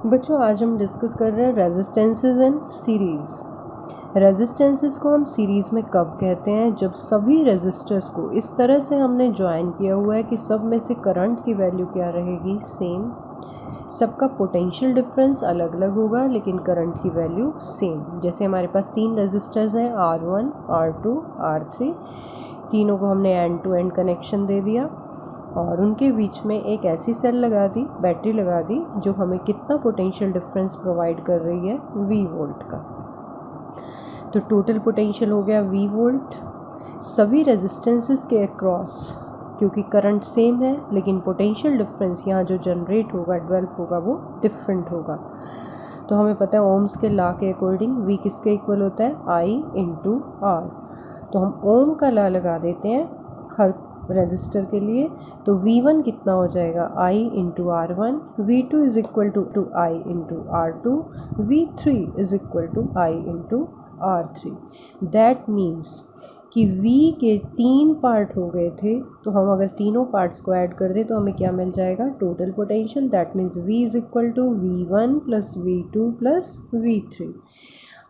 बच्चों आज हम डिस्कस कर रहे हैं रेजिस्टेंसेस इन सीरीज़। रेजिस्टेंसेस को हम सीरीज़ में कब कहते हैं? जब सभी रेजिस्टर्स को इस तरह से हमने ज्वाइन किया हुआ है कि सब में से करंट की वैल्यू क्या रहेगी? सेम। सबका पोटेंशियल डिफरेंस अलग अलग होगा लेकिन करंट की वैल्यू सेम। जैसे हमारे पास 3 रेजिस्टर्स हैं R1, R2, R3। तीनों को हमने एंड टू एंड कनेक्शन दे दिया और उनके बीच में एक ऐसी सेल लगा दी, बैटरी लगा दी, जो हमें कितना पोटेंशियल डिफरेंस प्रोवाइड कर रही है? V वोल्ट का। तो टोटल पोटेंशियल हो गया V वोल्ट। सभी रेजिस्टेंसेस के अक्रॉस क्योंकि करंट सेम है लेकिन पोटेंशियल डिफरेंस यहाँ जो जनरेट होगा, डेवलप होगा, वो डिफरेंट होगा। तो हमें पता है ओम्स के लॉ के अकॉर्डिंग V किसके इक्वल होता है? I into R। तो हम ओम का लॉ लगा देते हैं हर रेजिस्टर के लिए। तो V1 कितना हो जाएगा? I into R1। V2 is equal to I into R2। V3 is equal to I into R3। That means कि V के 3 पार्ट हो गए थे, तो हम अगर तीनों पार्ट्स को ऐड कर दें तो हमें क्या मिल जाएगा? Total potential. That means V is equal to V1 plus V2 plus V3।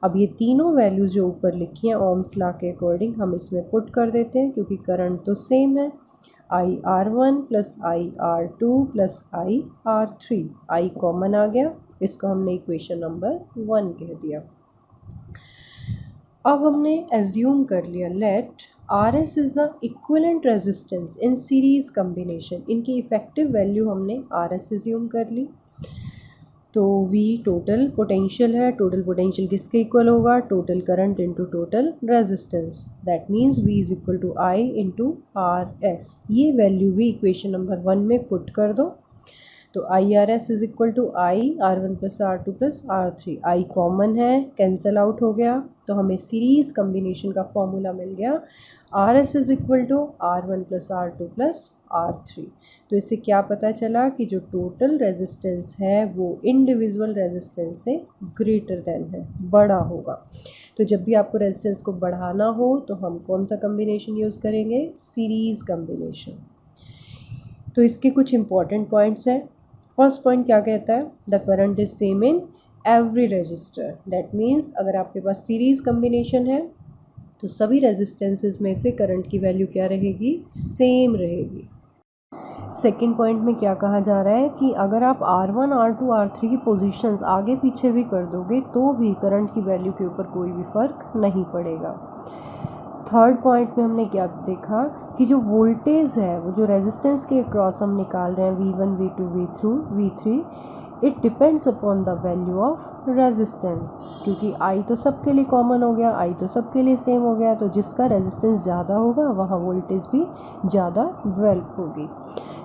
अब ये तीनों वैल्यूज़ जो ऊपर लिखी हैं ओम्स लॉ के अकॉर्डिंग हम इसमें पुट कर देते हैं क्योंकि करंट तो सेम है। आई R1 प्लस आई R2 प्लस आई R3। आई कॉमन आ गया, इसको हमने इक्वेशन नंबर 1 कह दिया। अब हमने एज्यूम कर लिया let RS is the equivalent resistance in series combination. इनकी इफेक्टिव वैल्यू हमने RS एज्यूम कर ली। तो V टोटल पोटेंशियल है। टोटल पोटेंशियल किसके इक्वल होगा? Total current into total resistance. That means V is equal to I into RS। ये वैल्यू भी इक्वेशन नंबर 1 में पुट कर दो। तो IRS is equal to I R1 plus R2 plus R3। I common है, कैंसल आउट हो गया, तो हमें सीरीज कम्बिनेशन का फॉर्मूला मिल गया RS is equal to R1 plus R2 plus R3। तो इससे क्या पता चला कि जो टोटल रेजिस्टेंस है वो इंडिविजुअल रेजिस्टेंस से ग्रेटर देन है, बड़ा होगा। तो जब भी आपको रेजिस्टेंस को बढ़ाना हो तो हम कौन सा कम्बिनेशन यूज़ करेंगे? Series combination. तो इसके कुछ इंपॉर्टेंट पॉइंट्स हैं। फर्स्ट पॉइंट क्या कहता है? The current is same in every register. That means अगर आपके पास सीरीज कम्बिनेशन है तो सभी रेजिस्टेंसेस में से करंट की वैल्यू क्या रहेगी? सेम रहेगी। सेकेंड पॉइंट में क्या कहा जा रहा है कि अगर आप R1, R2, R3 की पोजीशंस आगे पीछे भी कर दोगे तो भी करंट की वैल्यू के ऊपर कोई भी फ़र्क नहीं पड़ेगा। थर्ड पॉइंट में हमने क्या देखा कि जो वोल्टेज है वो जो रेजिस्टेंस के अक्रॉस हम निकाल रहे हैं V1, V2, V3, it depends upon the value of resistance. क्योंकि I तो सबके लिए कॉमन हो गया, I तो सबके लिए सेम हो गया, तो जिसका रेजिस्टेंस ज़्यादा होगा वहाँ वोल्टेज भी ज़्यादा डेवलप होगी।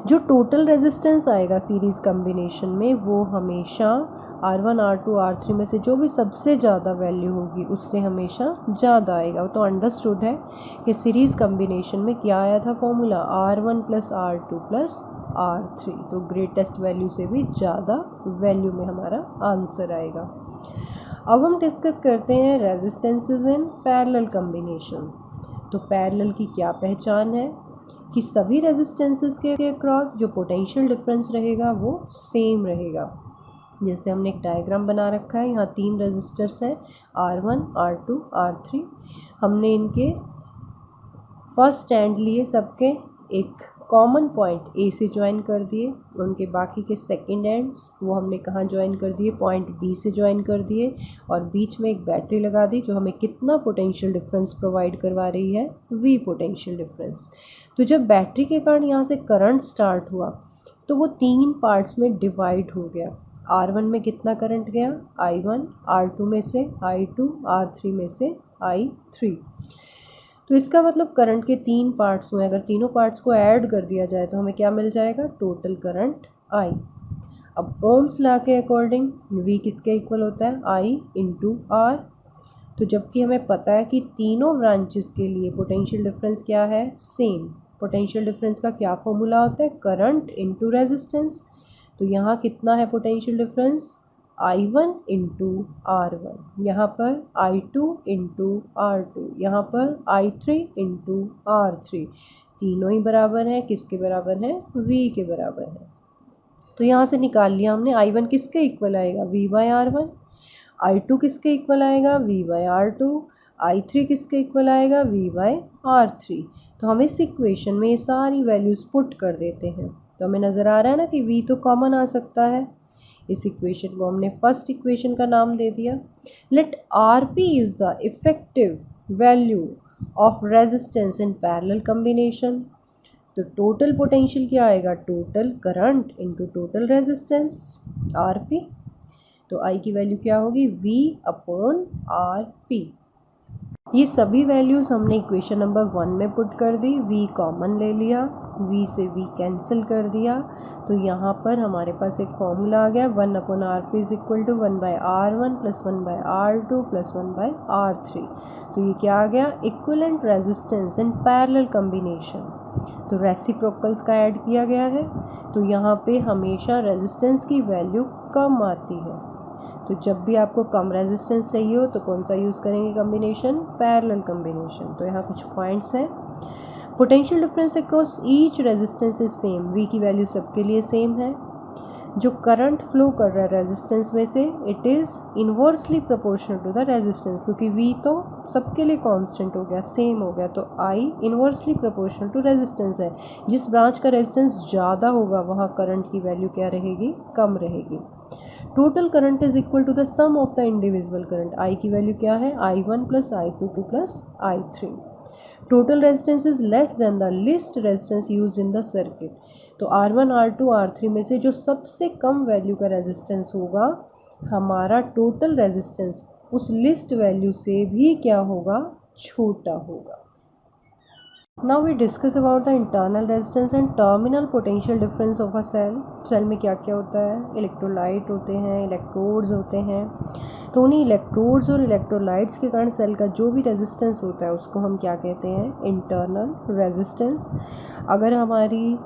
जो टोटल रेजिस्टेंस आएगा सीरीज़ कम्बिनेशन में वो हमेशा R1, R2, R3 में से जो भी सबसे ज़्यादा वैल्यू होगी उससे हमेशा ज़्यादा आएगा। तो अंडरस्टूड है कि सीरीज़ कम्बिनेशन में क्या आया था formula? R1 plus R2 plus R3। तो ग्रेटेस्ट वैल्यू से भी ज़्यादा वैल्यू में हमारा आंसर आएगा। अब हम डिस्कस करते हैं रेजिस्टेंसेस इन पैरेलल कम्बिनेशन। तो पैरेलल की क्या पहचान है? कि सभी रेजिस्टेंसेस के अक्रॉस जो पोटेंशियल डिफरेंस रहेगा वो सेम रहेगा। जैसे हमने एक डायग्राम बना रखा है, यहाँ 3 रेजिस्टर्स हैं R1, R2, R3। हमने इनके फर्स्ट स्टैंड लिए, सबके एक कॉमन पॉइंट A से ज्वाइन कर दिए। उनके बाकी के सेकंड एंड्स वो हमने कहाँ ज्वाइन कर दिए? पॉइंट B से ज्वाइन कर दिए और बीच में एक बैटरी लगा दी जो हमें कितना पोटेंशियल डिफरेंस प्रोवाइड करवा रही है? V potential difference. तो जब बैटरी के कारण यहाँ से करंट स्टार्ट हुआ तो वो 3 पार्ट्स में डिवाइड हो गया। R1 में कितना करंट गया? I1, R2 में से I2, R3 में से I3। तो इसका मतलब करंट के 3 पार्ट्स हुए, अगर तीनों पार्ट्स को ऐड कर दिया जाए तो हमें क्या मिल जाएगा? Total current I। अब ओम्स लॉ के अकॉर्डिंग V किसके इक्वल होता है? I into R। तो जबकि हमें पता है कि तीनों ब्रांचेस के लिए पोटेंशियल डिफरेंस क्या है? सेम। पोटेंशियल डिफरेंस का क्या फॉर्मूला होता है? Current into resistance. तो यहाँ कितना है potential difference? I1 into R1, यहाँ पर I2 इंटू R2, यहाँ पर I3 इंटू R3। तीनों ही बराबर हैं, किसके बराबर हैं? V के बराबर है। तो यहाँ से निकाल लिया हमने। I1 किसके इक्वल आएगा, V/R1। I2 किसके इक्वल आएगा, V/R2। I3 किसके इक्वल आएगा, V/R3। तो हम इस इक्वेशन में ये सारी वैल्यूज़ पुट कर देते हैं। तो हमें नज़र आ रहा है ना कि V तो कॉमन आ सकता है। इस इक्वेशन को हमने फर्स्ट इक्वेशन का नाम दे दिया। Let RP is the effective value of resistance in parallel combination. तो टोटल पोटेंशियल क्या आएगा, total current into total resistance RP। तो I की वैल्यू क्या होगी, V/RP। ये सभी वैल्यूज़ हमने इक्वेशन नंबर 1 में पुट कर दी। V कॉमन ले लिया, V से V कैंसिल कर दिया। तो यहाँ पर हमारे पास एक फॉर्मूला आ गया, 1/RP is equal to 1/R1 plus 1/R2 plus 1/R3। तो ये क्या आ गया, equivalent resistance in parallel combination. तो रेसिप्रोकल्स का ऐड किया गया है। तो यहाँ पे हमेशा रेजिस्टेंस की वैल्यू कम आती है। तो जब भी आपको कम रेजिस्टेंस चाहिए हो तो कौन सा यूज़ करेंगे कॉम्बिनेशन, पैरेलल कॉम्बिनेशन। तो यहाँ कुछ पॉइंट्स हैं। Potential difference across each resistance is same. V की वैल्यू सबके लिए सेम है। जो करंट फ्लो कर रहा है रेजिस्टेंस में से, it is inversely proportional to the resistance, क्योंकि V तो सबके लिए कांस्टेंट हो गया, सेम हो गया। तो I inversely proportional to resistance है। जिस ब्रांच का रेजिस्टेंस ज़्यादा होगा वहाँ करंट की वैल्यू क्या रहेगी, कम रहेगी। Total current is equal to the sum of the individual current. I की वैल्यू क्या है, I1 plus I2 plus I3। Total resistance is less than the least resistance use in the circuit. तो R1, R2, R3 में से जो सबसे कम value का रेजिस्टेंस होगा, हमारा टोटल रेजिस्टेंस उस लिस्ट वैल्यू से भी क्या होगा, छोटा होगा। Now we discuss about the internal resistance and terminal potential difference of a cell। Cell में क्या क्या होता है, इलेक्ट्रोलाइट होते हैं, इलेक्ट्रोड्स होते हैं। तो उन्हीं इलेक्ट्रोड्स और इलेक्ट्रोलाइट्स के कारण सेल का जो भी रेजिस्टेंस होता है उसको हम क्या कहते हैं, इंटरनल रेजिस्टेंस। अगर हमारी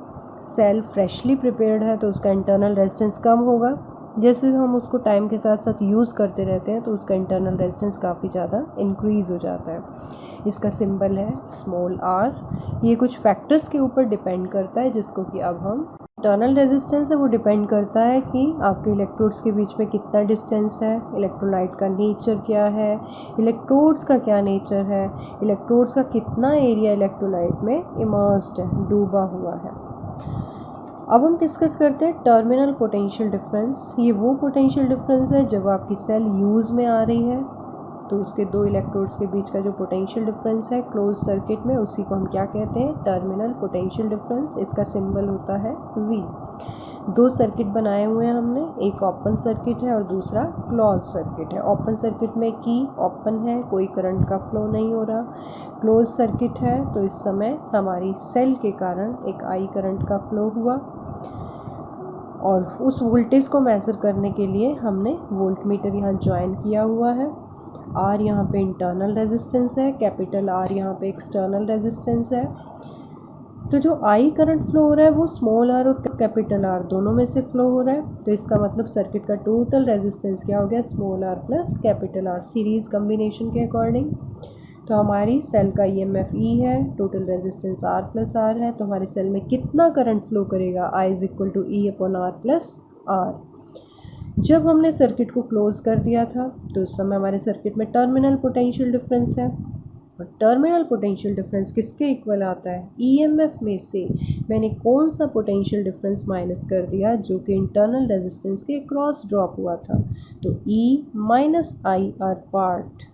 सेल फ्रेशली प्रिपेयर्ड है तो उसका इंटरनल रेजिस्टेंस कम होगा। जैसे हम उसको टाइम के साथ साथ यूज़ करते रहते हैं तो उसका इंटरनल रेजिस्टेंस काफ़ी ज़्यादा इंक्रीज़ हो जाता है। इसका सिंबल है स्मॉल r। ये कुछ फैक्टर्स के ऊपर डिपेंड करता है जिसको कि अब हम, इंटरनल रेजिस्टेंस है वो डिपेंड करता है कि आपके इलेक्ट्रोड्स के बीच में कितना डिस्टेंस है, इलेक्ट्रोलाइट का नेचर क्या है, इलेक्ट्रोड्स का क्या नेचर है, इलेक्ट्रोड्स का कितना एरिया इलेक्ट्रोलाइट में इमर्स्ड है, डूबा हुआ है। अब हम डिस्कस करते हैं टर्मिनल पोटेंशियल डिफरेंस। ये वो पोटेंशियल डिफरेंस है जब आपकी सेल यूज़ में आ रही है तो उसके दो इलेक्ट्रोड्स के बीच का जो पोटेंशियल डिफरेंस है क्लोज सर्किट में, उसी को हम क्या कहते हैं, टर्मिनल पोटेंशियल डिफरेंस। इसका सिंबल होता है V। दो सर्किट बनाए हुए हैं हमने, एक ओपन सर्किट है और दूसरा क्लोज सर्किट है। ओपन सर्किट में की ओपन है, कोई करंट का फ्लो नहीं हो रहा। क्लोज सर्किट है तो इस समय हमारी सेल के कारण एक I करंट का फ्लो हुआ और उस वोल्टेज को मेज़र करने के लिए हमने वोल्टमीटर यहाँ ज्वाइन किया हुआ है। R यहाँ पे इंटरनल रेजिस्टेंस है, कैपिटल R यहाँ पे एक्सटर्नल रेजिस्टेंस है। तो जो I करंट फ्लो हो रहा है वो स्मॉल r और कैपिटल R दोनों में से फ्लो हो रहा है। तो इसका मतलब सर्किट का टोटल रेजिस्टेंस क्या हो गया, small r plus capital R, series combination के अकॉर्डिंग। तो हमारी सेल का EMF E है, total resistance R plus R है। तो हमारे सेल में कितना करंट फ्लो करेगा, I is equal to E/R plus R। जब हमने सर्किट को क्लोज कर दिया था तो उस समय हमारे सर्किट में टर्मिनल पोटेंशियल डिफरेंस है। और टर्मिनल पोटेंशियल डिफरेंस किसके इक्वल आता है, EMF में से मैंने कौन सा पोटेंशियल डिफरेंस माइनस कर दिया जो कि इंटरनल रेजिस्टेंस के क्रॉस ड्रॉप हुआ था। तो E माइनस IR पार्ट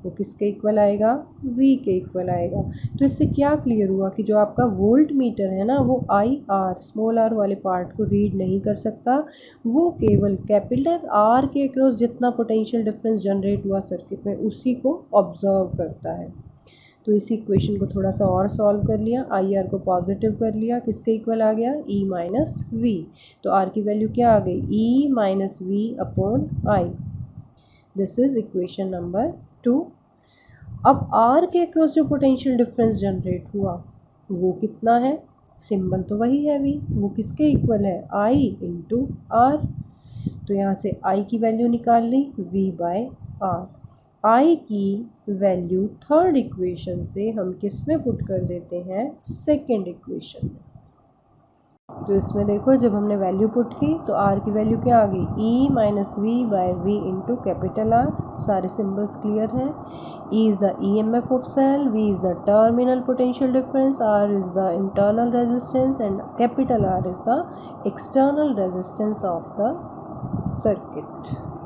वो किसके इक्वल आएगा, V के इक्वल आएगा। तो इससे क्या क्लियर हुआ कि जो आपका वोल्ट मीटर है ना वो IR स्मॉल r वाले पार्ट को रीड नहीं कर सकता, वो केवल कैपिटल R के अक्रॉस जितना पोटेंशियल डिफरेंस जनरेट हुआ सर्किट में उसी को ऑब्जर्व करता है। तो इस इक्वेशन को थोड़ा सा और सॉल्व कर लिया, IR को पॉजिटिव कर लिया, किसके इक्वल आ गया, E माइनस V। तो R की वैल्यू क्या आ गई, E minus V upon I। This is equation number 2। अब R के अक्रॉस जो पोटेंशियल डिफरेंस जनरेट हुआ वो कितना है, सिंबल तो वही है V, वो किसके इक्वल है, I इंटू R। तो यहाँ से I की वैल्यू निकाल ली, V/R। I की वैल्यू थर्ड इक्वेशन से हम किस में पुट कर देते हैं, सेकेंड इक्वेशन में। तो इसमें देखो जब हमने वैल्यू पुट की तो आर की वैल्यू क्या आ गई, E minus V by V into capital R. सारे सिम्बल्स क्लियर हैं। E is the EMF of cell, V is the terminal potential difference, R is the internal resistance and capital R is the external resistance of the circuit.